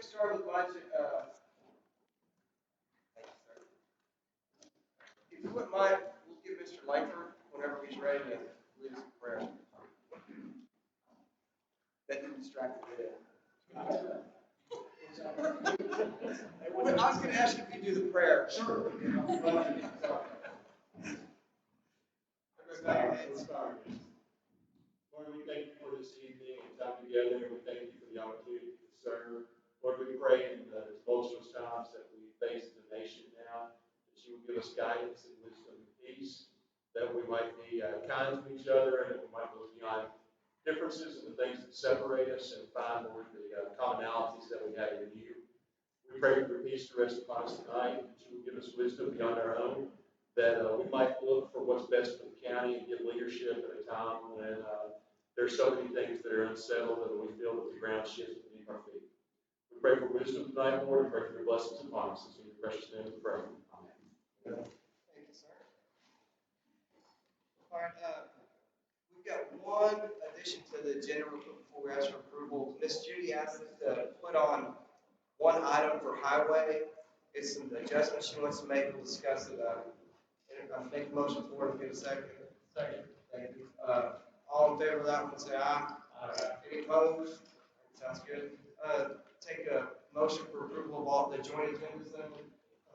start with budget, thank you, sir. If you wouldn't mind, we'll give Mr. Langford whenever he's ready to lead us in prayer. That didn't distract the bit. I was going to ask you if you do the prayer. Sure. Let's start. Lord, we thank you for this evening and time together. We thank you for the opportunity to serve. Lord, we pray in the tumultuous times that we face as a nation now, that you will give us guidance and wisdom and peace, that we might be kind to each other, and that we might look beyond differences and the things that separate us and find, Lord, the commonalities that we have in you. We pray for your peace to rest upon us tonight, that you will give us wisdom beyond our own, that we might look for what's best for the county and get leadership at a time when there's so many things that are unsettled and we feel that the ground shifts beneath our feet. We pray for wisdom tonight, Lord. We pray for your blessings upon us. In your precious name we pray. Amen. Thank you, sir. All right, we've got one addition to the agenda before we ask for approval. Miss Judy asked us to put on one item for highway. It's some adjustments she wants to make. We'll discuss it. Make a motion for it. Give a second. Second. Thank you. All in favor of that one, say aye. Aye. Any opposed? Sounds good. Take a motion for approval of all the joint agendas then.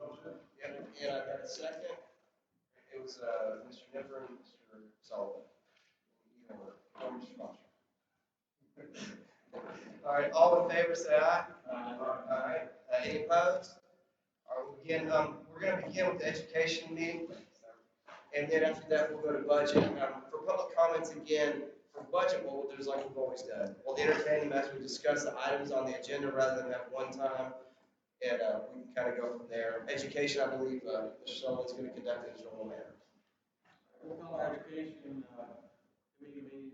Motion. Yep. And I got a second. It was Mr. Nipper and Mr. Sullivan. Or Mr. Marshall. All right. All in favor, say aye. Aye. All right. Any opposed? All right. We're going to begin with the education meeting. And then after that, we'll go to budget. For public comments, again, for budget, we'll do like we've always done. We'll entertain them as we discuss the items on the agenda rather than have one time. And we can kind of go from there. Education, I believe, Mr. Sullivan's going to conduct in his normal manner. We'll call our education committee meeting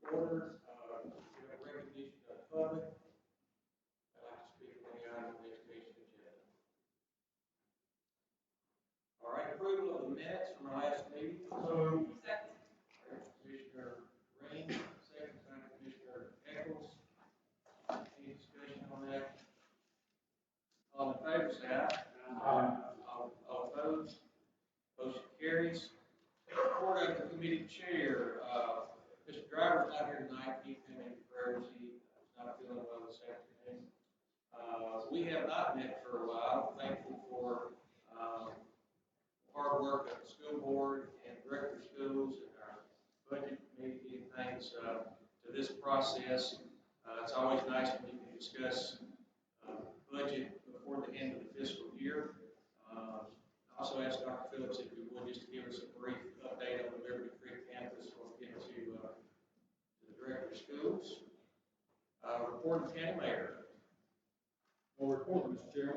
in order. We have recognition of the public. I'd like to speak on the item of the education agenda. All right, approval of the minutes from our last meeting. Second. Commissioner Rain, second by Commissioner Eccles. Any discussion on that? All in favor, say aye. Aye. All opposed? Motion carries. Report of the committee chair. Mr. Driver's not here tonight. Keep him in prayers. He is not feeling well this afternoon. We have not met for a while. Thankful for hard work of the school board and director of schools and our budget committee getting things to this process. It's always nice when you can discuss budget before the end of the fiscal year. I also asked Dr. Phillips if he would just to give us a brief update on the Liberty Creek campus before we get to the director of schools. Report of county mayor. No report, Mr. Chairman.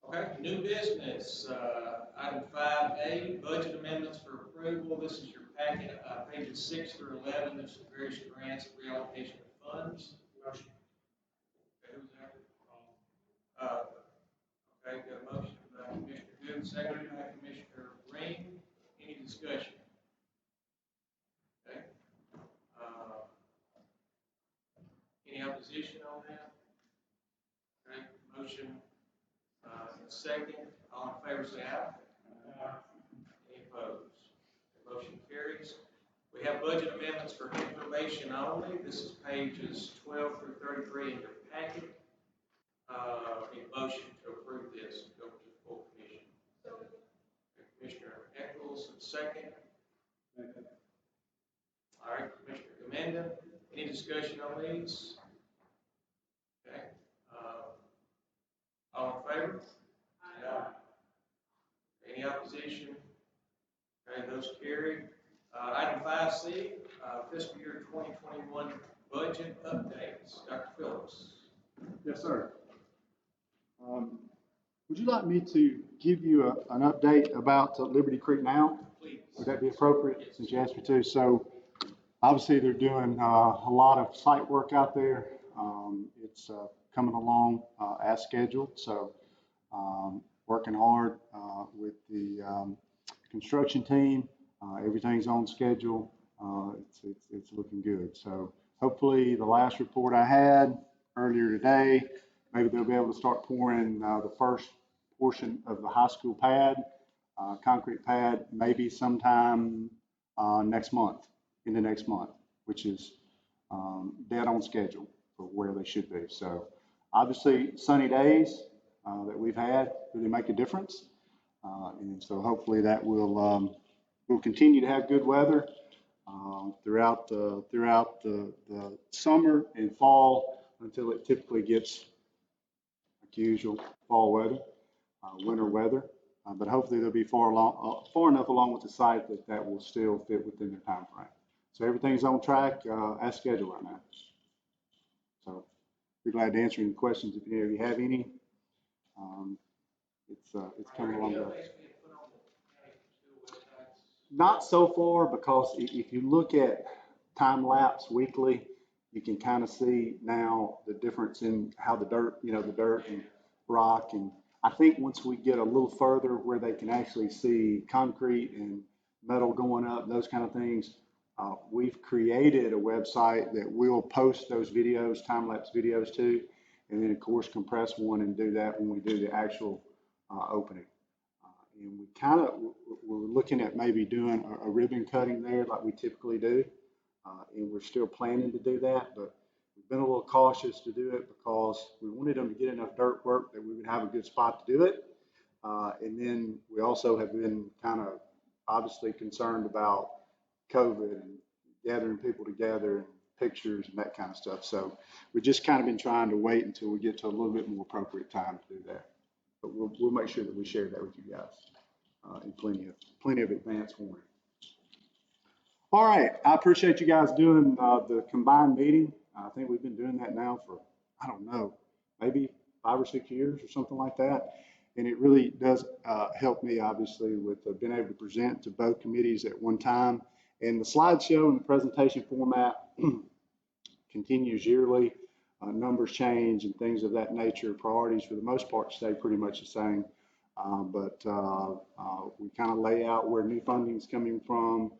Okay, new business. Item 5A, budget amendments for approval. This is your packet, pages 6 through 11. There's some various grants, reallocation of funds. Motion. Okay, who's that? Okay, got a motion by Commissioner Good, seconded by Commissioner Rain. Any discussion? Okay. Any opposition on that? Okay, motion. Second, all in favor say aye. Any opposed? The motion carries. We have budget amendments for information only. This is pages 12 through 33 in your packet. Need a motion to approve this. Go to the full commission. Commissioner Eccles, second. All right, Commissioner Gamenda. Any discussion on these? Okay. All in favor? Any opposition? Okay, those carried. Item 5C, fiscal year 2021 budget updates. Dr. Phillips. Yes, sir. Would you like me to give you an update about Liberty Creek now? Please. Would that be appropriate, yes, since you asked me to? So obviously they're doing a lot of site work out there. It's coming along as scheduled. So working hard with the construction team. Everything's on schedule. It's looking good. So hopefully the last report I had earlier today maybe they'll be able to start pouring the first portion of the high school pad, concrete pad, maybe sometime next month, in the next month, which is dead on schedule for where they should be. So obviously sunny days that we've had really make a difference. And so hopefully that will we'll continue to have good weather throughout the summer and fall until it typically gets like usual fall weather, winter weather. But hopefully they'll be far enough along with the site that that will still fit within their time frame. So everything's on track as scheduled right now. So be glad to answer any questions if any of you have any. It's coming along well. Not so far, because if you look at time lapse weekly, you can kind of see now the difference in how the dirt, the dirt and rock. And I think once we get a little further where they can actually see concrete and metal going up, those kind of things, we've created a website that we'll post those videos, time lapse videos to, and then of course compress one and do that when we do the actual opening. And we're looking at maybe doing a ribbon cutting there like we typically do. And we're still planning to do that, but we've been a little cautious to do it because we wanted them to get enough dirt work that we would have a good spot to do it. And then we also have been kind of obviously concerned about COVID and gathering people together and pictures and that kind of stuff. So we've just kind of been trying to wait until we get to a little bit more appropriate time to do that. But we'll make sure that we share that with you guys in plenty of advance warning. All right, I appreciate you guys doing the combined meeting. I think we've been doing that now for, I don't know, maybe 5 or 6 years or something like that. And it really does help me, obviously, with being able to present to both committees at one time. And the slideshow and the presentation format continues yearly. Numbers change and things of that nature. Priorities, for the most part, stay pretty much the same. But we kind of lay out where new funding is coming from,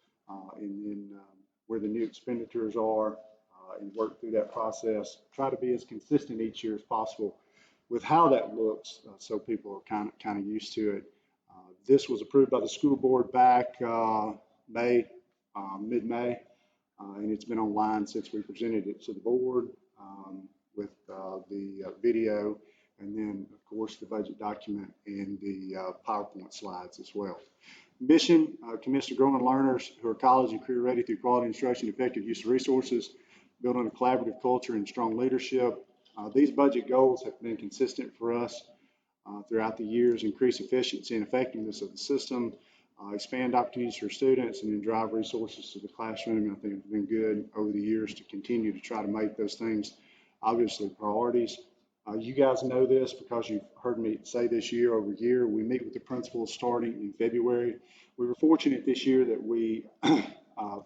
and then where the new expenditures are, and work through that process. Try to be as consistent each year as possible with how that looks, so people are kind of used to it. This was approved by the school board back mid-May, and it's been online since we presented it to the board with the video, and then of course the budget document and the PowerPoint slides as well. Mission, commits to growing learners who are college and career ready through quality instruction, effective use of resources, building a collaborative culture and strong leadership. These budget goals have been consistent for us throughout the years: increase efficiency and effectiveness of the system, expand opportunities for students, and then drive resources to the classroom. And I think it's been good over the years to continue to try to make those things obviously priorities. You guys know this because you've heard me say this year over year. We meet with the principals starting in February. We were fortunate this year that we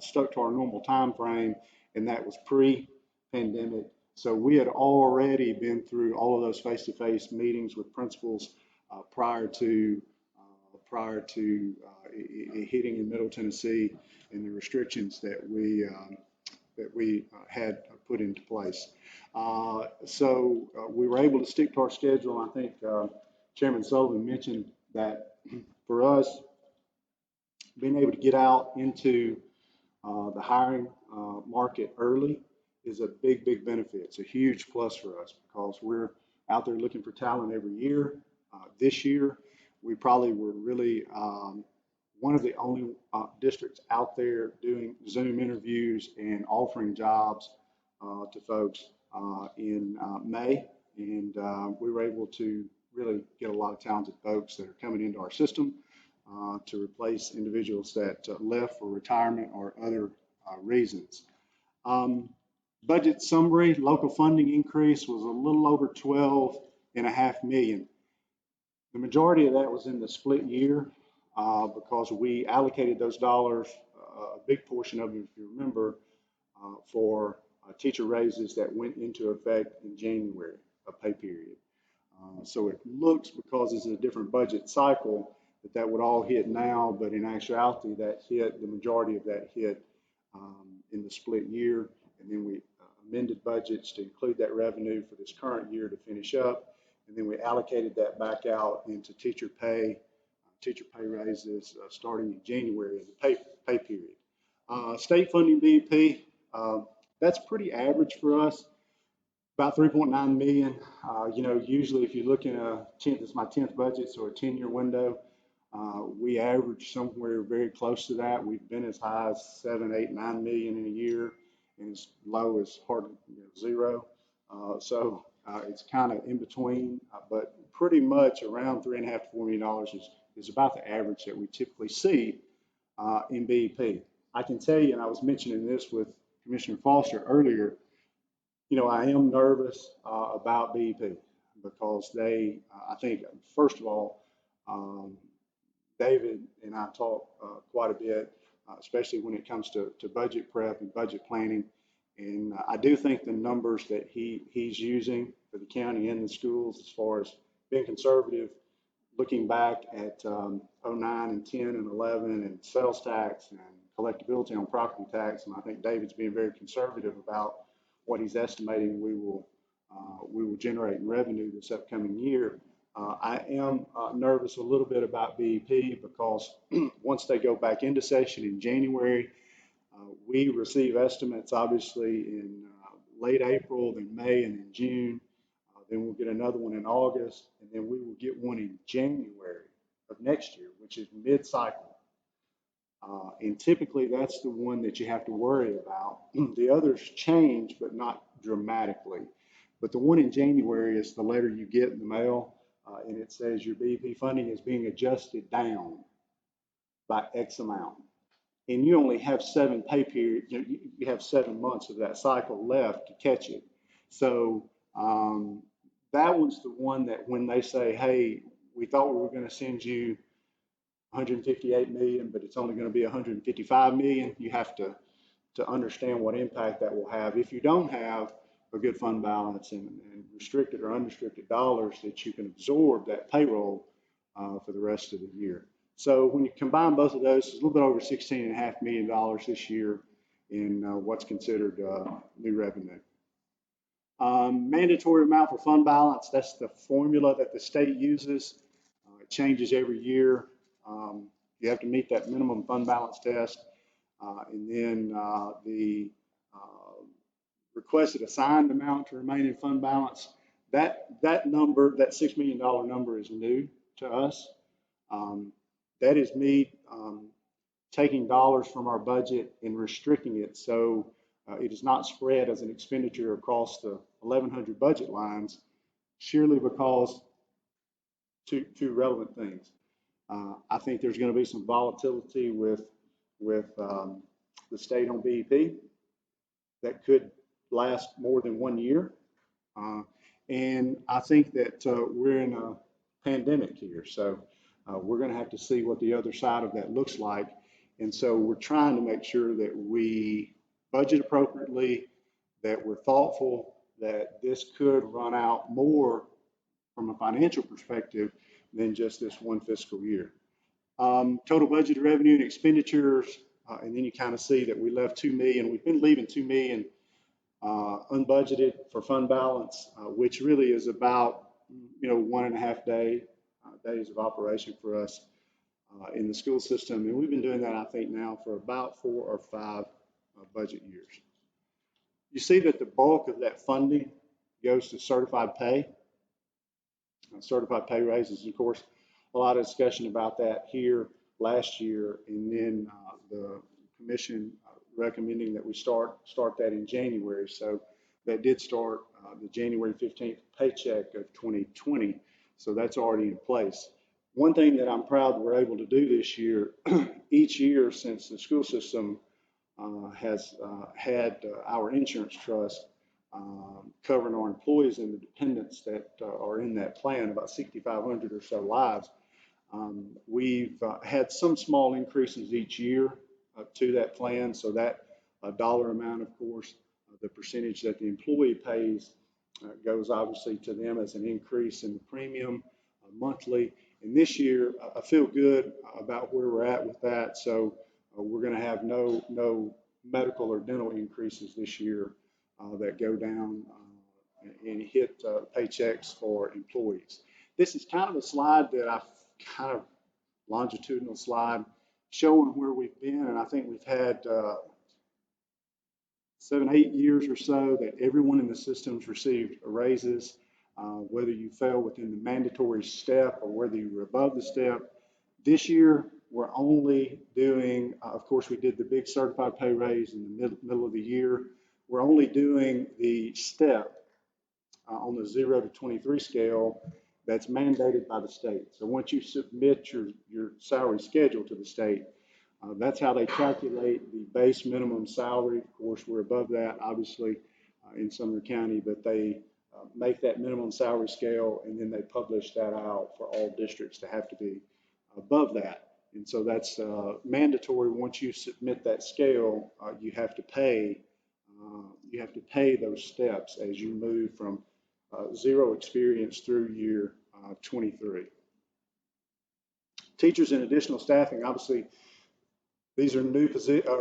stuck to our normal time frame, and that was pre-pandemic. So we had already been through all of those face-to-face meetings with principals prior to hitting in Middle Tennessee and the restrictions that we had put into place. So we were able to stick to our schedule. I think Chairman Sullivan mentioned that for us, being able to get out into the hiring market early is a big benefit. It's a huge plus for us because we're out there looking for talent every year. This year, we probably were really one of the only districts out there doing Zoom interviews and offering jobs to folks in May. And we were able to really get a lot of talented folks that are coming into our system to replace individuals that left for retirement or other reasons. Budget summary: local funding increase was a little over $12.5 million. The majority of that was in the split year because we allocated those dollars, a big portion of them, if you remember, for teacher raises that went into effect in January, a pay period. So it looks, because it's a different budget cycle, that would all hit now, but in actuality, that hit, the majority of that hit in the split year, and then we amended budgets to include that revenue for this current year to finish up. And then we allocated that back out into teacher pay raises starting in January of the pay period. State funding BEP, that's pretty average for us, about 3.9 million. Usually if you're looking at it's my 10th budget, so a 10-year window, we average somewhere very close to that. We've been as high as 7, 8, 9 million in a year, and as low as hardly zero. It's kind of in between, but pretty much around $3.5 to $4 million is about the average that we typically see in BEP. I can tell you, and I was mentioning this with Commissioner Foster earlier, I am nervous about BEP because I think, first of all, David and I talk quite a bit, especially when it comes to budget prep and budget planning. And I do think the numbers that he's using for the county and the schools, as far as being conservative, looking back at 09 and 10 and 11 and sales tax and collectability on property tax, and I think David's being very conservative about what he's estimating we will generate in revenue this upcoming year. I am nervous a little bit about BEP because once they go back into session in January, we receive estimates obviously in late April, then May, and in June. Then we'll get another one in August, and then we will get one in January of next year, which is mid-cycle. And typically that's the one that you have to worry about. The others change, but not dramatically. But the one in January is the letter you get in the mail, and it says your BEP funding is being adjusted down by X amount. And you only have 7 pay periods, you have 7 months of that cycle left to catch it. So that one's the one that when they say, hey, we thought we were going to send you 158 million, but it's only going to be 155 million, you have to understand what impact that will have. If you don't have a good fund balance and restricted or unrestricted dollars that you can absorb that payroll for the rest of the year. So when you combine both of those, it's a little bit over $16.5 million this year in what's considered new revenue. Mandatory amount for fund balance, that's the formula that the state uses. It changes every year. You have to meet that minimum fund balance test. And then the requested assigned amount to remain in fund balance, that number, that $6 million number is new to us. That is me taking dollars from our budget and restricting it so it is not spread as an expenditure across the 1,100 budget lines, surely because two relevant things. I think there's going to be some volatility with the state on BEP that could last more than 1 year. And I think that we're in a pandemic here. So we're going to have to see what the other side of that looks like. And so we're trying to make sure that we budget appropriately, that we're thoughtful, that this could run out more from a financial perspective than just this one fiscal year. Total budget revenue and expenditures, and then you kind of see that we left $2 million. We've been leaving $2 million unbudgeted for fund balance, which really is about 1.5 days of operation for us in the school system. And we've been doing that, I think, now for about 4 or 5 budget years. You see that the bulk of that funding goes to certified pay raises. Of course, a lot of discussion about that here last year, and then the commission recommending that we start that in January. So that did start the January 15th paycheck of 2020. So that's already in place. One thing that I'm proud we're able to do this year, each year since the school system has had our insurance trust covering our employees and the dependents that are in that plan, about 6,500 or so lives. We've had some small increases each year to that plan, so that dollar amount, of course, the percentage that the employee pays goes obviously to them as an increase in the premium monthly. And this year, I feel good about where we're at with that. So we're going to have no medical or dental increases this year that go down and hit paychecks for employees. This is kind of a slide that I've kind of longitudinal slide showing where we've been, and I think we've had 7, 8 years or so that everyone in the system's received raises, whether you fell within the mandatory step or whether you were above the step. This year, we're only doing, of course, we did the big certified pay raise in the middle of the year. We're only doing the step on the 0 to 23 scale that's mandated by the state. So once you submit your salary schedule to the state, that's how they calculate the base minimum salary. Of course, we're above that, obviously, in Sumner County, but they make that minimum salary scale, and then they publish that out for all districts to have to be above that. And so that's mandatory. Once you submit that scale, you have to pay those steps as you move from 0 experience through year 23. Teachers and additional staffing, obviously, these are new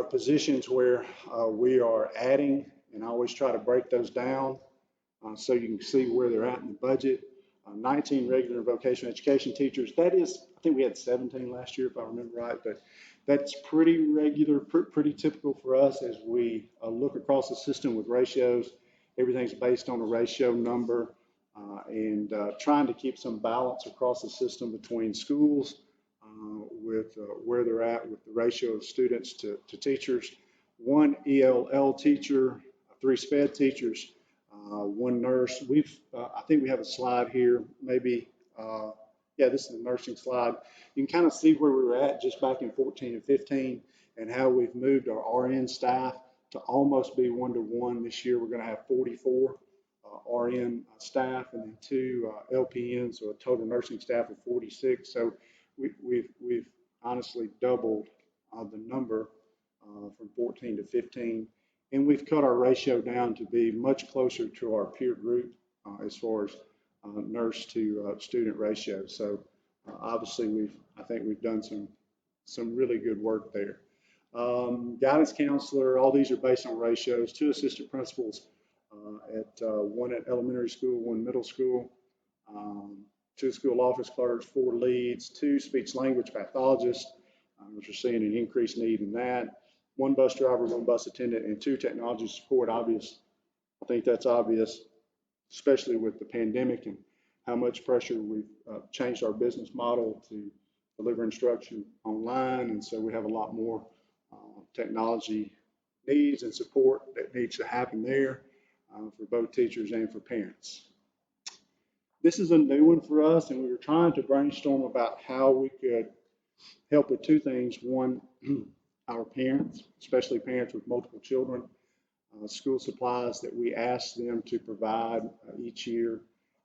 positions where we are adding, and I always try to break those down so you can see where they're at in the budget. 19 regular vocational education teachers. That is, I think we had 17 last year, if I remember right, but that's pretty regular, pretty typical for us as we look across the system with ratios. Everything's based on a ratio number and trying to keep some balance across the system between schools with where they're at with the ratio of students to teachers. 1 ELL teacher, 3 SPED teachers, 1 nurse. I think we have a slide here, maybe, yeah, this is the nursing slide. You can kind of see where we were at just back in 14 and 15 and how we've moved our RN staff to almost be 1-to-1. This year we're going to have 44 RN staff and then 2 LPNs, so a total nursing staff of 46. So we've honestly doubled the number from 14 to 15. And we've cut our ratio down to be much closer to our peer group as far as nurse to student ratio. So obviously I think we've done some really good work there. Guidance counselor, all these are based on ratios. 2 assistant principals at 1 at elementary school, 1 middle school, 2 school office clerks, 4 leads, 2 speech language pathologists, which are seeing an increased need in that. 1 bus driver, 1 bus attendant, and 2 technology support. Obvious. I think that's obvious, especially with the pandemic and how much pressure we've changed our business model to deliver instruction online. And so we have a lot more technology needs and support that needs to happen there for both teachers and for parents. This is a new one for us, and we were trying to brainstorm about how we could help with 2 things. 1, our parents, especially parents with multiple children, school supplies that we ask them to provide each year,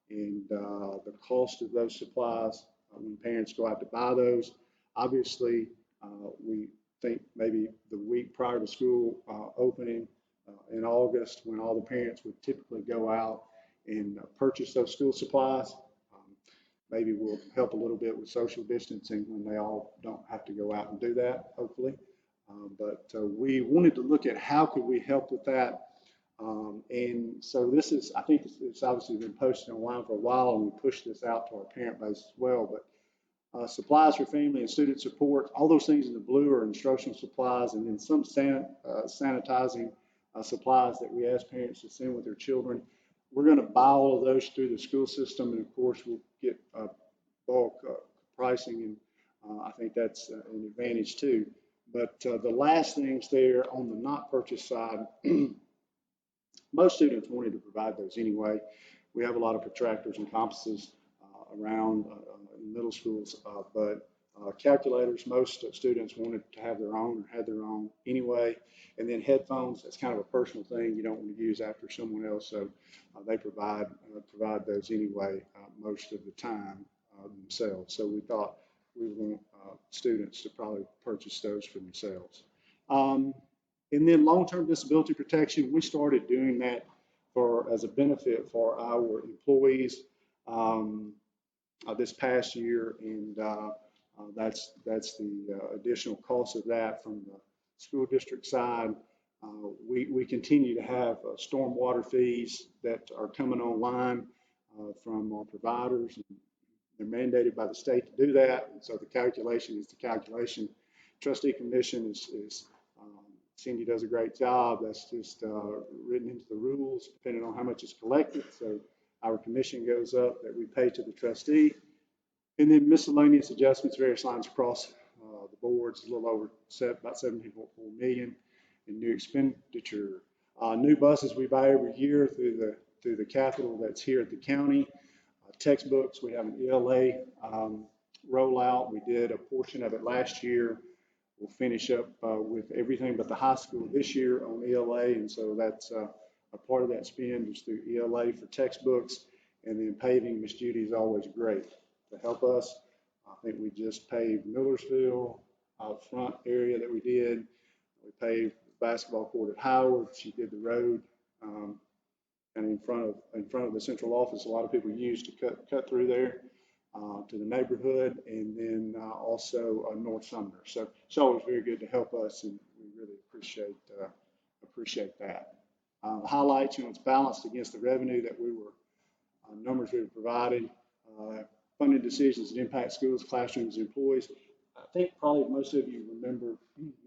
and the cost of those supplies when parents go out to buy those. Obviously, we think maybe the week prior to school opening in August, when all the parents would typically go out and purchase those school supplies. Maybe we'll help a little bit with social distancing when they all don't have to go out and do that, hopefully. But we wanted to look at how could we help with that. And so this is, I think it's obviously been posted online for a while, and we pushed this out to our parent base as well. But supplies for family and student support, all those things in the blue are instructional supplies, and then some sanitizing supplies that we ask parents to send with their children. We're going to buy all of those through the school system, and of course we'll get bulk pricing, and I think that's an advantage too. But the last things there on the not purchase side, most students wanted to provide those anyway. We have a lot of protractors and compasses around in middle schools, but calculators, most students wanted to have their own or had their own anyway. And then headphones, that's kind of a personal thing you don't want to use after someone else, so they provide those anyway most of the time themselves. So we thought we want students to probably purchase those for themselves. And then long-term disability protection, we started doing that as a benefit for our employees this past year, and that's the additional cost of that from the school district side. We continue to have stormwater fees that are coming online from our providers. They're mandated by the state to do that, and so the calculation is the calculation. Trustee commission is Cindy does a great job. That's just written into the rules, depending on how much is collected. So our commission goes up that we pay to the trustee. And then miscellaneous adjustments, various lines across the boards, a little over about 17.4 million in new expenditure. New buses we buy every year through the capital that's here at the county. Textbooks, we have an ELA rollout. We did a portion of it last year. We'll finish up with everything but the high school this year on ELA, and so that's a part of that spend is through ELA for textbooks, and then paving. Miss Judy is always great to help us. I think we just paved Millersville out front area that we did. We paved the basketball court at Howard. She did the road, and in front of the central office, a lot of people use to cut through there. To the neighborhood, and then also North Sumner. So it's always very good to help us, and we really appreciate that. Highlights, it's balanced against the revenue that numbers we were provided. Funding decisions that impact schools, classrooms, employees. I think probably most of you remember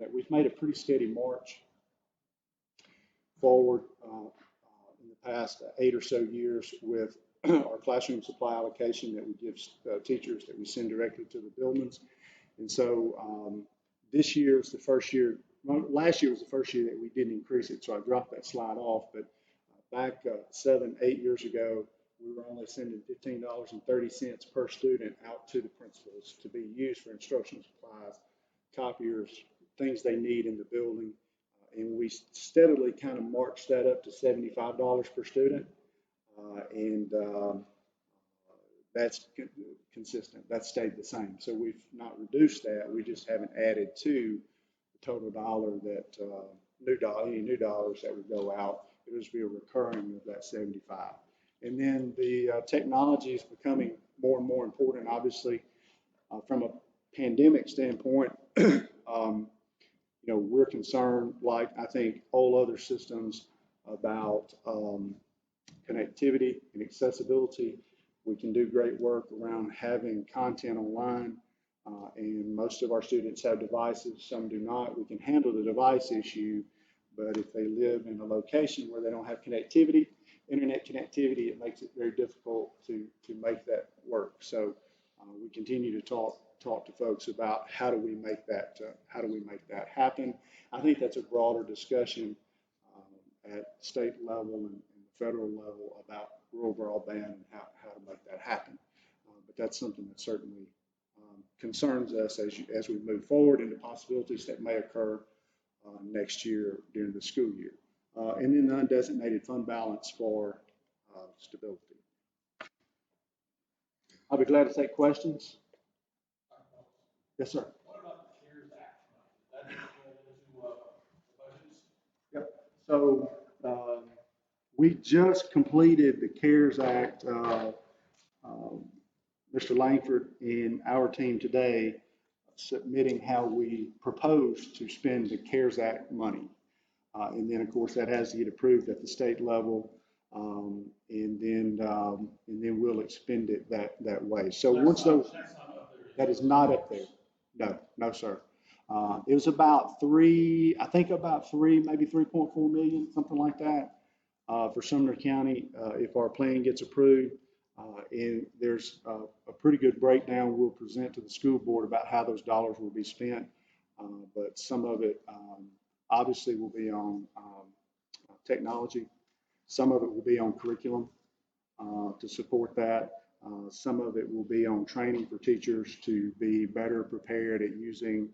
that we've made a pretty steady march forward in the past 8 or so years with our classroom supply allocation that we give teachers that we send directly to the buildings. And so this year is the first year, last year was the first year that we didn't increase it, so I dropped that slide off. But back 7, 8 years ago, we were only sending $15.30 per student out to the principals to be used for instructional supplies, copiers, things they need in the building. And we steadily kind of marched that up to $75 per student. And that's consistent. That stayed the same. So we've not reduced that. We just haven't added to the total dollar that any new dollars that would go out. It'll just be a recurring of that 75. And then the technology is becoming more and more important. Obviously, from a pandemic standpoint, we're concerned, like I think all other systems, about connectivity and accessibility. We can do great work around having content online, and most of our students have devices, some do not. We can handle the device issue, but if they live in a location where they don't have connectivity, internet connectivity, it makes it very difficult to make that work. So we continue to talk to folks about how do we make that happen. I think that's a broader discussion at state level and federal level about rural broadband and how to make that happen. But that's something that certainly concerns us as we move forward into possibilities that may occur next year during the school year. And then the undesignated fund balance for stability. I'll be glad to take questions. Yes, sir. What about the CARES Act? That into the budgets? Yep. So we just completed the CARES Act. Mr. Langford and our team today submitting how we propose to spend the CARES Act money. And then, of course, that has to get approved at the state level, and then we'll expend it that way. So once those, that is not up there. No, sir. It was about maybe 3.4 million, something like that, for Sumner County, if our plan gets approved. And there's a pretty good breakdown we'll present to the school board about how those dollars will be spent. But some of it obviously will be on technology. Some of it will be on curriculum to support that. Some of it will be on training for teachers to be better prepared at using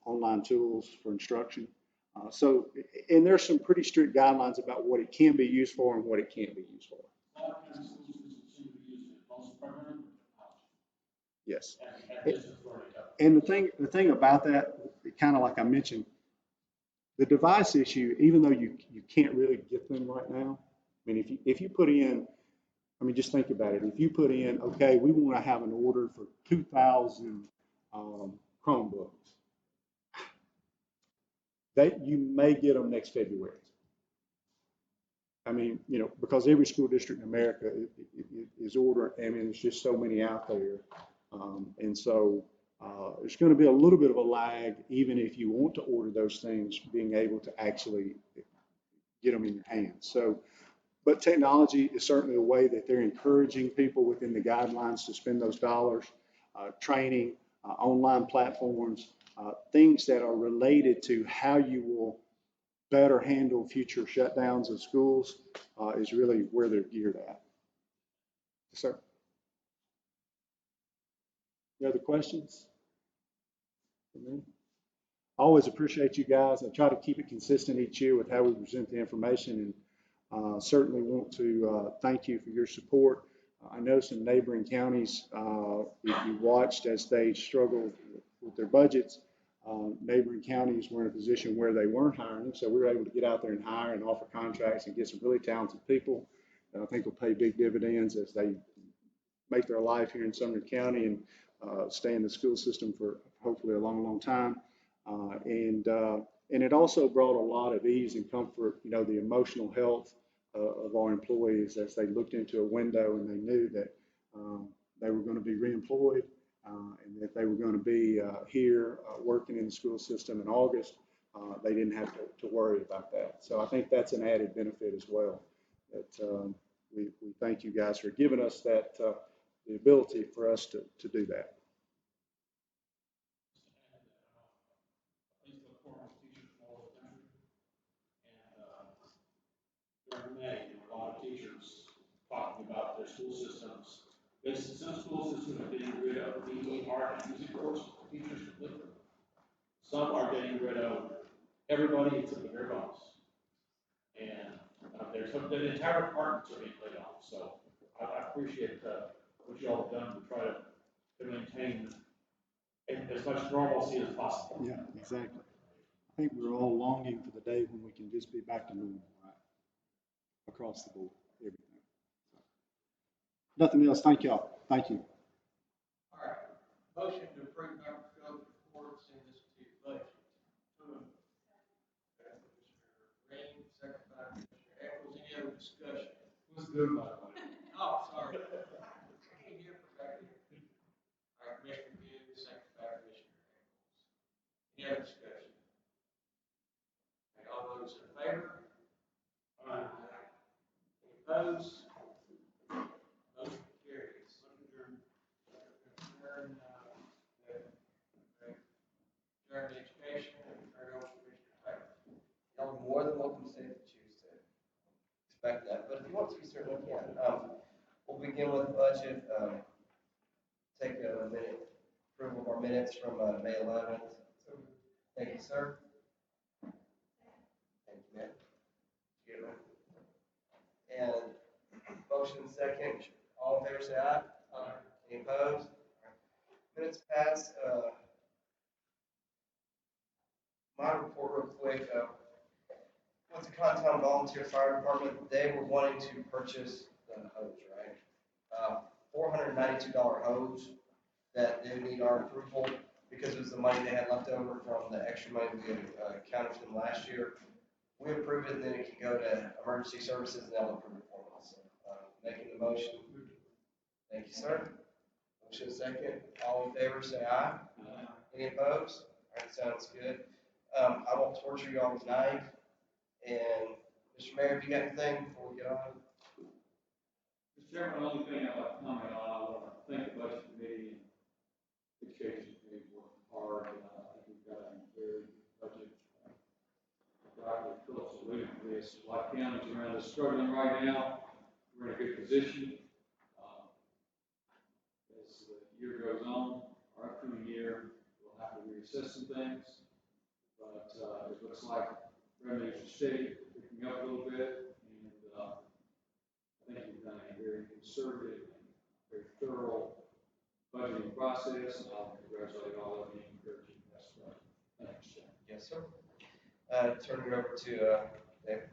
online tools for instruction. And there's some pretty strict guidelines about what it can be used for and what it can't be used for. Yes. And the thing about that, kind of like I mentioned, the device issue, even though you can't really get them right now, I mean, if you put in, I mean, just think about it. If you put in, okay, we want to have an order for 2,000 Chromebooks. you may get them next February. I mean, you know, because every school district in America is ordering, I mean, there's just so many out there. And so there's going to be a little bit of a lag, even if you want to order those things, being able to actually get them in your hands. So, but technology is certainly a way that they're encouraging people within the guidelines to spend those dollars, training, online platforms, things that are related to how you will better handle future shutdowns of schools is really where they're geared at. Yes, sir. Any other questions for me? I always appreciate you guys. I try to keep it consistent each year with how we present the information, and certainly want to thank you for your support. I know some neighboring counties, if you watched as they struggled with their budgets, neighboring counties were in a position where they weren't hiring, so we were able to get out there and hire and offer contracts and get some really talented people that I think will pay big dividends as they make their life here in Sumner County and stay in the school system for hopefully a long, long time. And it also brought a lot of ease and comfort, you know, the emotional health of our employees as they looked into a window and they knew that they were going to be reemployed and that they were going to be here working in the school system in August. They didn't have to worry about that. So I think that's an added benefit as well. That we thank you guys for giving us that the ability for us to do that. These are former teachers from all over the country. And during May, there were a lot of teachers talking about their school systems. Some school systems are getting rid of the art and music course for teachers completely. Some are getting rid of everybody except the bare bones. And the entire departments are being laid off. So I appreciate what you all have done to try to maintain as much normalcy as possible. Yeah, exactly. I think we're all longing for the day when we can just be back to normal, right? Across the board, everything. So, nothing else. Thank y'all. Thank you. All right. Motion to approve Dr. Phillips' report, send this to budget. Commissioner Green, second by Commissioner Eccles. Any other discussion? It was good, by the way. Oh, sorry. Can't hear from back here. All right, Commissioner Gibbs, second by Commissioner Eccles. Any other discussion? Okay, all those in favor? Aye. Any opposed? Motion carries. Adjourn, adjourn the education and turn it over to Commissioner Taylor. Y'all are more than welcome to stay if you choose to expect that, but if you want to, you certainly can. We'll begin with budget. Take a minute, approval of our minutes from May 11th. Thank you, sir. Thank you, ma'am. Get it. And motion second. All in favor, say aye. Aye. Any opposed? Minutes passed. My report real quick. With the Contown Volunteer Fire Department, they were wanting to purchase the hose, right? $492 hose that they would need our approval because it was the money they had left over from the extra money we had accounted for them last year. We approve it, and then it can go to emergency services, and they'll approve it for us. So, making the motion. Thank you, sir. Motion second. All in favor, say aye. Aye. Any opposed? All right, sounds good. I won't torture you all tonight. And Mr. Mayor, if you got anything before we get on? Mr. Chairman, the only thing I'd like to comment on, I want to thank the budget committee and education committee working hard. I think we've got a very budget. Dr. Phillips alluded to this. A lot of counties around us struggling right now. We're in a good position. As the year goes on, our upcoming year, we'll have to reassess some things. But it looks like revenues are steady, picking up a little bit, and I think we've done a very conservative, very thorough budgeting process, and I'll congratulate all of you and encourage you to pass the budget. Thank you, Mr. Chairman. Yes, sir. Turn it over to David.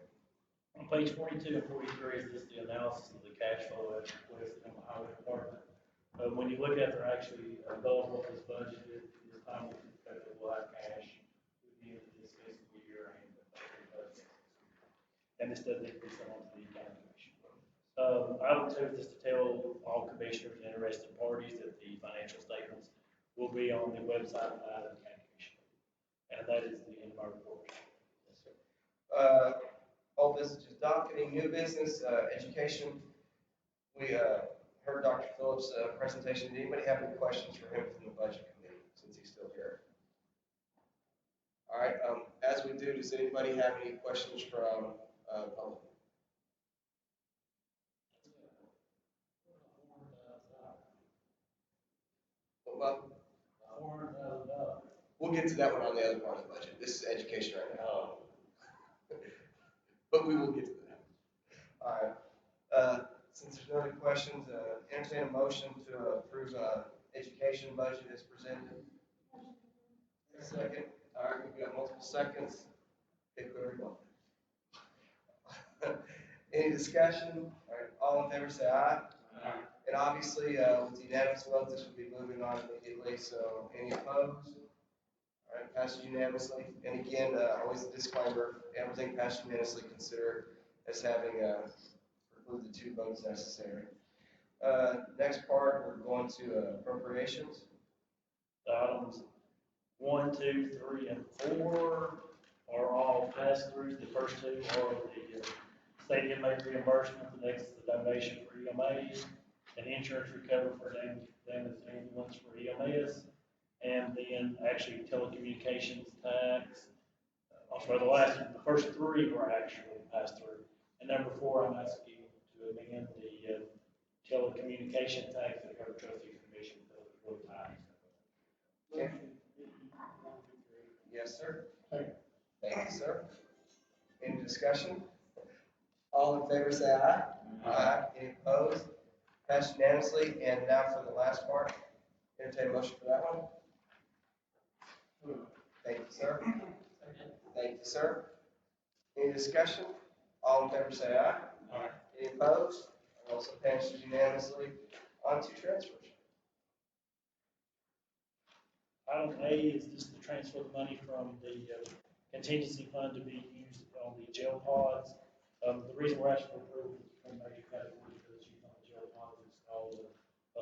On page 42 and 43 is just the analysis of the cash flow as requested on the highway department. When you look at, they're actually above what was budgeted. This time we expect that we'll have cash at the end of this fiscal year and this does need to be sent on to the county commission. I would tell this to tell all commissioners and interested parties that the financial statements will be on the website of the county commission. And that is the end of our report. Yes, sir. Old business is docketing, new business, education. We heard Dr. Phillips' presentation. Did anybody have any questions for him from the budget committee since he's still here? All right, as we do, does anybody have any questions from public? Well, we'll get to that one on the other part of the budget. This is education right now. But we will get to that. All right. Since there's no other questions, entertain a motion to approve education budget as presented. Second. All right, we've got multiple seconds. Pick whatever you want. Any discussion? All right, all in favor say aye. Aye. And obviously, with unanimous vote, this will be moving on immediately. So any opposed? All right, passes unanimously. And again, always a disclaimer, everything passed unanimously, consider as having preclude the 2 votes necessary. Next part, we're going to appropriations. Items 1, 2, 3, and 4 are all passed through. The first 2 are the state inmate reimbursement. The next is the donation for EMAs, and insurance recovery for damaged ambulance for EMS, and then actually telecommunications tax. Also, the first 3 were actually passed through. And number 4, I'm asking to amend the telecommunication tax that the trustees commission because it's really high. Okay. Yes, sir. Thank you, sir. Any discussion? All in favor say aye. Aye. Any opposed? Passed unanimously. And now for the last part, entertain a motion for that one. Thank you, sir. Thank you, sir. Any discussion? All in favor say aye. Aye. Any opposed? Also passes unanimously. On to transfers. Item A is just to transfer the money from the contingency fund to be used on the jail pods. The reason we're asking for approval is from major categories because used on the jail pods is called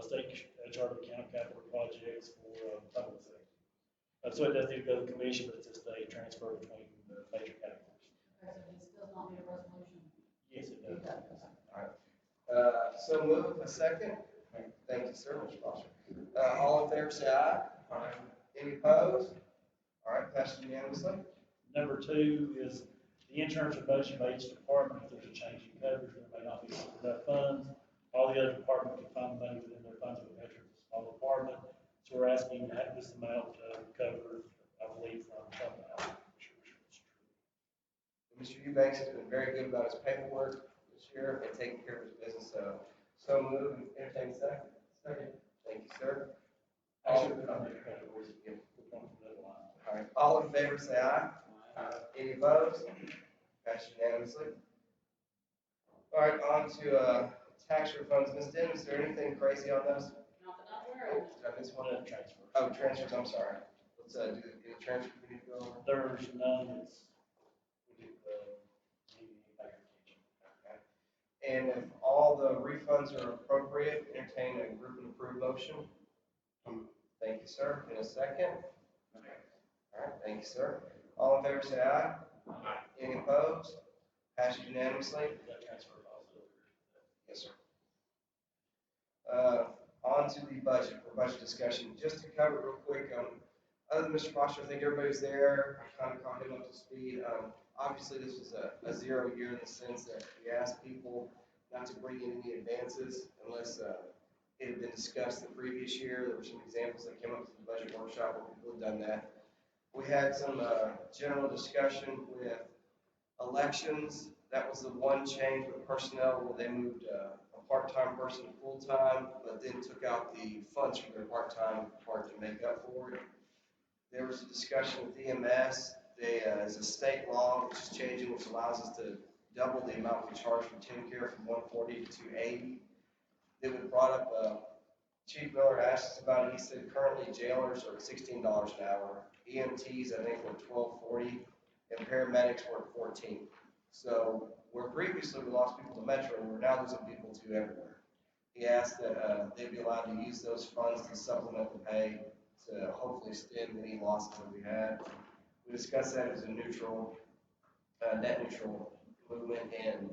state charter account capital projects for public safety. So it does need to go to the commission, but it's just a transfer between major categories. Okay, so this does not need a resolution? Yes, it does. All right. So move a second. Thank you, sir, Mr. Foster. All in favor say aye. Aye. Any opposed? All right, passed unanimously. Number 2 is the insurance and budget by each department. If there's a change in coverage, there may not be enough funds. All the other departments can find the money within their funds, but veterans is a small department. So we're asking to have this amount covered, I believe, from something else. Mr. Eubanks has been very good about his paperwork this year and taking care of his business. So move and entertain second. Second. Thank you, sir. Actually, we're not major categories. We're going from that line. All right, all in favor say aye. Aye. Any opposed? Passed unanimously. All right, on to tax refunds. Ms. Dennis, is there anything crazy on those? Not that I'm aware of. Did I miss one? Transfer. Oh, transfers, I'm sorry. Let's do the transfer we need to go over. There's none that's, we do, need back attention. Okay. And if all the refunds are appropriate, entertain a group and approve motion. Thank you, sir. In a second. All right, thank you, sir. All in favor say aye. Aye. Any opposed? Passed unanimously. That transfer also. Yes, sir. On to the budget for budget discussion. Just to cover it real quick, other than Mr. Foster, I think everybody's there. I kind of caught him up to speed. Obviously, this was a 0 year in the sense that we asked people not to bring in any advances unless it had been discussed the previous year. There were some examples that came up to the budget workshop where people had done that. We had some general discussion with elections. That was the one change with personnel where they moved a part-time person to full-time, but then took out the funds from their part-time part to make up for it. There was a discussion with EMS. As a state law, which is changing, which allows us to double the amount we charge for TennCare from 140 to 280. Then we brought up, Chief Miller asked us about it. He said currently jailers are at $16 an hour. EMTs, I think, were $12.40, and paramedics were at $14. So where previously we lost people to Metro, we're now losing people to everywhere. He asked that they'd be allowed to use those funds to supplement the pay to hopefully stem any losses that we had. We discussed that as a neutral, net neutral movement, and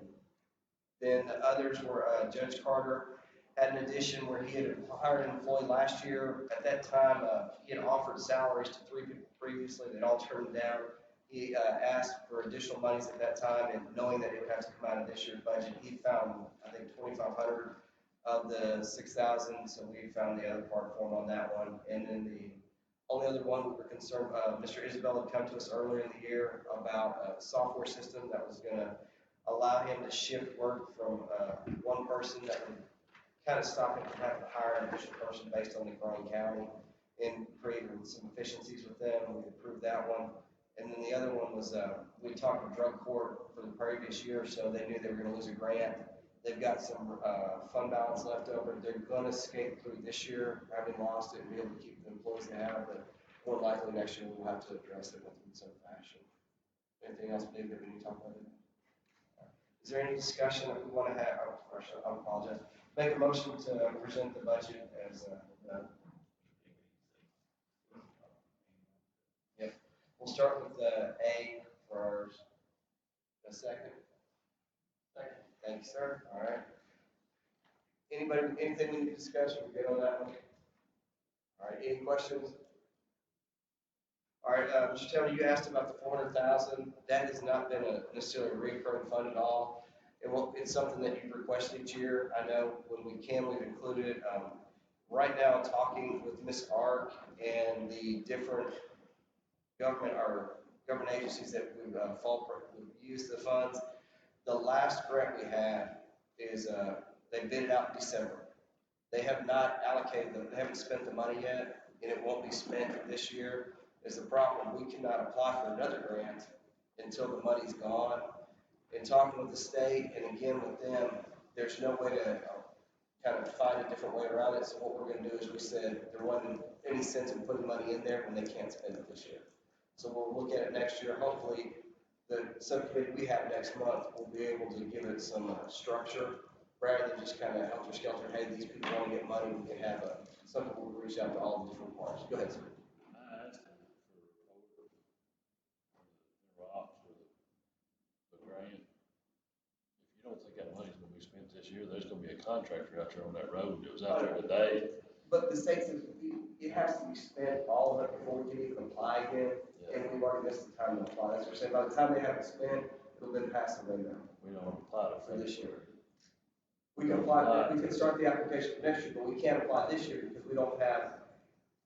then the others were Judge Carter had an addition where he had hired an employee last year. At that time, he had offered salaries to 3 people previously. They'd all turned him down. He asked for additional monies at that time, and knowing that it would have to come out of this year's budget, he found, I think, 2,500 of the 6,000. So we found the other part for him on that one. And then the only other one we were concerned, Mr. Isabel had come to us earlier in the year about a software system that was going to allow him to shift work from one person that would kind of stop him from having to hire an additional person based on the growing county and created some efficiencies with them. We approved that one. And then the other one was, we talked with drug court for the previous year, so they knew they were going to lose a grant. They've got some fund balance left over. They're going to skate through this year, having lost it, and be able to keep the employees they have, but more likely next year we'll have to address it in some fashion. Anything else big that we need to talk about? Is there any discussion that we want to have? Oh, first, I apologize. Make a motion to present the budget as done. Yep. We'll start with A for ours. A second. Second. Thank you, sir. All right. Anybody, anything we need to discuss? We're good on that one? All right. Any questions? All right, Mr. Taylor, you asked about the 400,000. That has not been necessarily a recurring fund at all. It's something that you've requested each year. I know when we can, we've included it. Right now, talking with Ms. Ark and the different government agencies that we've used the funds. The last grant we had is they bid it out in December. They have not allocated them. They haven't spent the money yet, and it won't be spent this year. Is the problem. We cannot apply for another grant until the money's gone. In talking with the state and again with them, there's no way to kind of find a different way around it. So what we're going to do is we said there wasn't any sense in putting money in there when they can't spend it this year. So we'll look at it next year. Hopefully, the subcommittee we have next month will be able to give it some structure rather than just kind of helter-skelter. Hey, these people want to get money. We can have something where we reach out to all the different parts. Go ahead, sir. Grant. If you don't think that money's gonna be spent this year, there's gonna be a contractor out there on that road that was out there today. But the state says it has to be spent, all of it, before we can even apply again. Yeah. And we've already missed the time to apply. That's what we're saying. By the time they have it spent, it'll been past the window We don't apply to for this year. We can apply, we can start the application for next year, but we can't apply this year because we don't have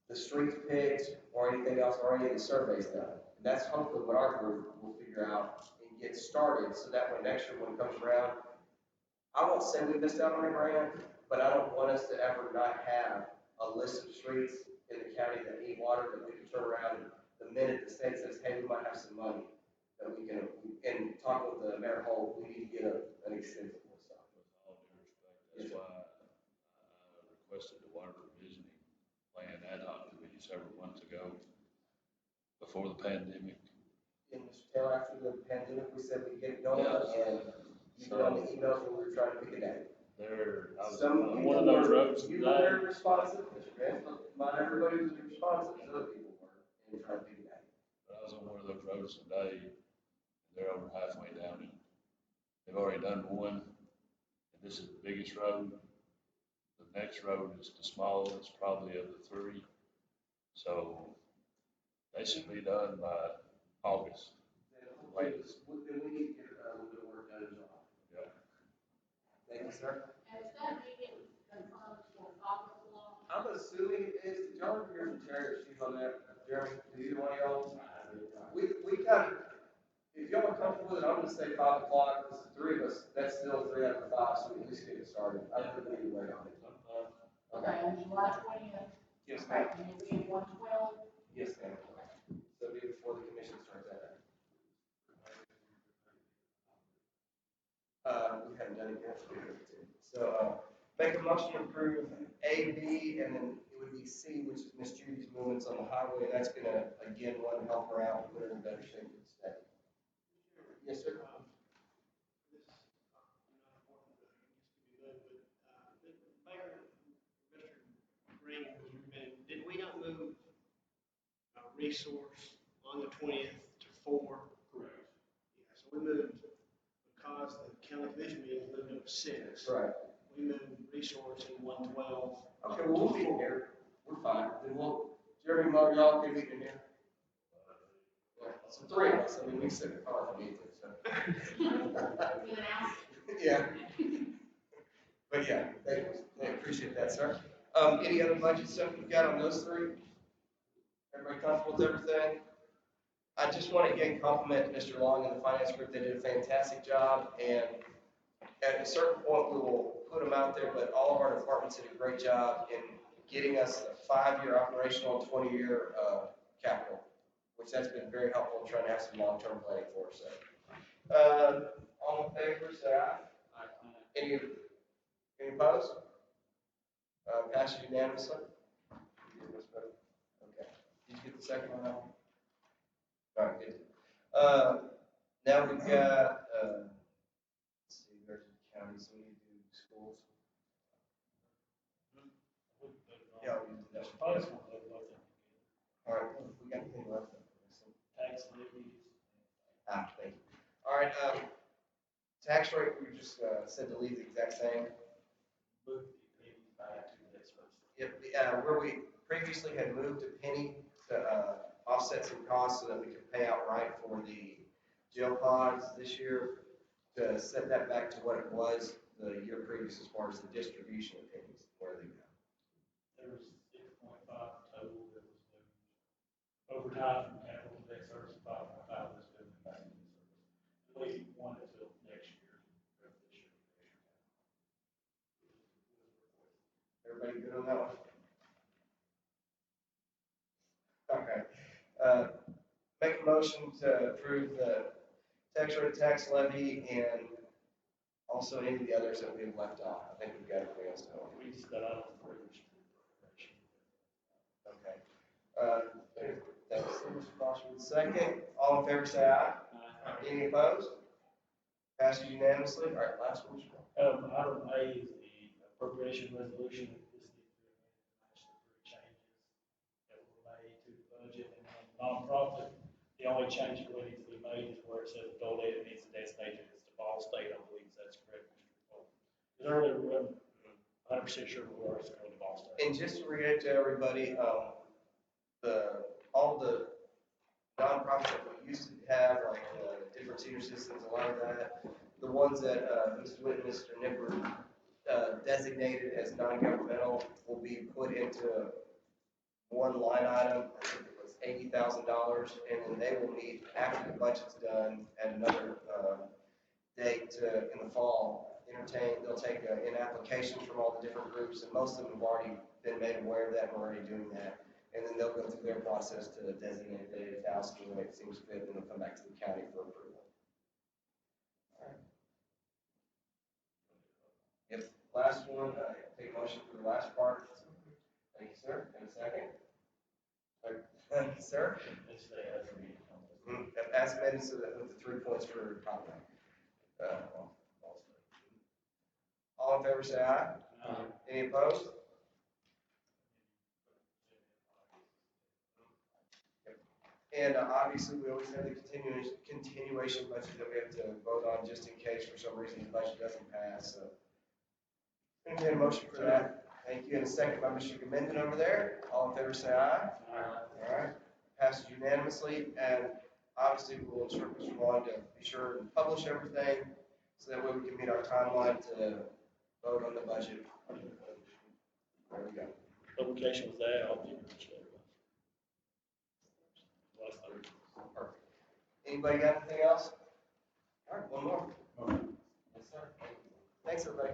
the streets picked or anything else, or any of the surveys done. And that's hopefully what our group will figure out and get started, so that way next year when it comes around, I won't say we missed out on a grant, but I don't want us to ever not have a list of streets in the county that need water that we can turn around and the minute the state says, hey, we might have some money that we can, and talk with the mayor Holt, we need to get an extensive list of. With all due respect, that's why I requested the water provisioning plan ad hoc committee several months ago, before the pandemic. And Mr. Taylor, after the pandemic, we said we'd get it going, Yes. and you put on the emails when we were trying to pick it out. I was Some on people one of those were, roads you today. were very responsive, Mr. Grant, not everybody was responsive, other people were, and trying to pick it out. But I was on one of those roads today, and they're over halfway down it. They've already done one, and this is the biggest road. The next road is the smallest, probably of the three. So they should be done by August. Then we need to get a little bit of work done as well. Yeah. Thank you, sir. And is that meeting confirmed for 5 o'clock? I'm assuming it is, did y'all ever hear from Terry, she's on that, Jeremy, do either one of y'all? We kind of, if y'all are comfortable with it, I'm gonna say 5 o'clock, because the three of us, that's still 3 out of 5, so we at least get it started. I think we need to wait on it. Okay, on July 20th. Yes, ma'am. And it'll be at 112. Yes, ma'am. So it'll be before the commission starts that day. We haven't done it yet. So, make a motion to approve A, B, and then it would be C, which is Miss Judy's movements on the highway. That's gonna, again, one, help her out, put her in better shape for the state. Yes, sir. ring, did we not move resource on the 20th to 4? Correct. Yeah, so we moved, because the county commission meeting moved up to 6. Right. We moved resource in 112. Okay, well, we'll meet in here. We're fine. Then Jeremy, Mo, y'all can meet in here. Yeah, so 3 of us. I mean, we sit in the car if we need to, so. Yeah. But yeah, they appreciate that, sir. Any other budget stuff you've got on those 3? Everybody comfortable with everything? I just want to again compliment Mr. Long and the finance group. They did a fantastic job, and at a certain point, we will put them out there, but all of our departments did a great job in getting us a 5-year operational, 20-year capital, which that's been very helpful in trying to have some long-term planning for us. So, all in favor, say aye. Any opposed? Passes unanimously. Okay. Did you get the second one out? All right, good. Now we've got, let's see, there's the county, so we need to do schools. Yeah, we can do that. I just want to look both of them. All right, we got anything left? Tax levies. Thank you. All right, tax rate, we just said to leave the exact same. Move the penny back to the next person. Yep, where we previously had moved a penny to offset some costs so that we could pay outright for the jail pods this year, to set that back to what it was the year previous as far as the distribution of pennies, where they go. There was 6.5 total that was moved. Overtime from capital to debt service, 5.5 was moved back into service. We want it till next year, or this year. Everybody good on that one? Okay. Make a motion to approve the tax rate, tax levy, and also any of the others that we have left off. I think we've got everything else done. We just got out of the previous appropriation. Okay. Thanks, Mr. Foster, for the second. All in favor, say aye. Any opposed? Passes unanimously. All right, last one. Item A is the appropriation resolution. This needs to be amended to match the 3 changes that were made to the budget. And then nonprofit, the only change that really needs to be made is where it says adult ed, it needs to designate it as the Ball State. I believe that's correct, Mr. Paul. Because earlier we weren't 100% sure we were going to Ball State. And just to reiterate to everybody, all the nonprofits that we used to have, like different senior systems, a lot of that, the ones that Mrs. Witt and Mr. Nipper designated as non-governmental will be put into one line item. I think it was $80,000, and then they will meet after the budget's done at another date in the fall. They'll take in applications from all the different groups, and most of them have already been made aware of that and are already doing that. And then they'll go through their process to designate the 80,000 when it seems fit, and they'll come back to the county for approval. All right. Yep. Last one, take a motion for the last part. Thank you, sir. And a second. Thank you, sir. As amended, so that with the 3 points for top line. All in favor, say aye. Any opposed? And obviously, we always have the continuation budget that we have to vote on just in case for some reason the budget doesn't pass. So, entertain a motion for that. Thank you. And a second by Mr. Gamenden over there. All in favor, say aye. All right. Passes unanimously. And obviously, we'll instruct Mr. Vaughn to be sure and publish everything so that way we can meet our timeline to vote on the budget. There we go. Publication was that. I'll give it a Perfect. Anybody got anything else? All right, one more. Yes, sir. Thanks, everybody.